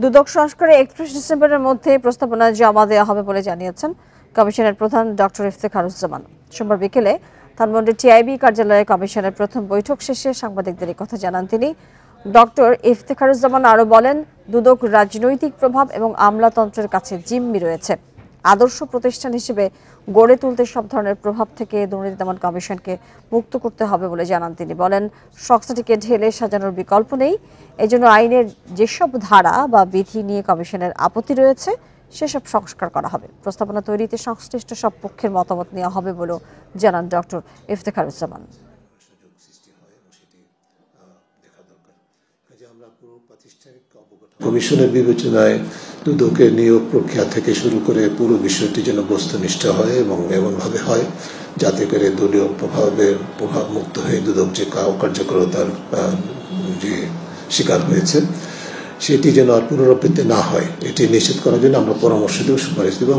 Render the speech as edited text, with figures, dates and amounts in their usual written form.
দুদক সংস্কারে ৩১ ডিসেম্বরের মধ্যে প্রস্তাবনা জমা দেওয়া হবে বলে জানিয়েছেন কমিশনের প্রধান ডক্টর ইফতেখারুজ্জামান। সোমবার বিকেলে ধানমন্ডি টিআইবি কার্যালয়ে কমিশনের প্রথম বৈঠক শেষে সাংবাদিকদের এই কথা জানান তিনি। ডক্টর ইফতেখারুজ্জামান আরও বলেন, দুদক রাজনৈতিক প্রভাব এবং আমলাতন্ত্রের কাছে জিম্মি রয়েছে। আদর্শ প্রতিষ্ঠান হিসেবে গড়ে তুলতে সব ধরনের প্রভাব থেকে দুর্নীতি দমন কমিশনকে মুক্ত করতে হবে বলে জানান তিনি। বলেন, সংস্থাটিকে ঢেলে সাজানোর বিকল্প নেই। এজন্য আইনের যেসব ধারা বা বিধি নিয়ে কমিশনের আপত্তি রয়েছে সেসব সংস্কার করা হবে। প্রস্তাবনা তৈরিতে সংশ্লিষ্ট সব পক্ষের মতামত নেওয়া হবে বলেও জানান ডক্টর ইফতেখারুজ্জামান। কমিশনের বিবেচনায় দুদকের নিয়োগ প্রক্রিয়া থেকে শুরু করে পুরো বিষয়টি যেন বস্তুনিষ্ঠ হয় এবং এমনভাবে হয় যাতে করে দলীয় প্রভাব মুক্ত হয়ে দুদক যে কার্যকরতার যে শিকার হয়েছে সেটি যেন আর পুনরাবৃত্তি না হয়, এটি নিশ্চিত করার জন্য আমরা পরামর্শ দেব, সুপারিশ দেব।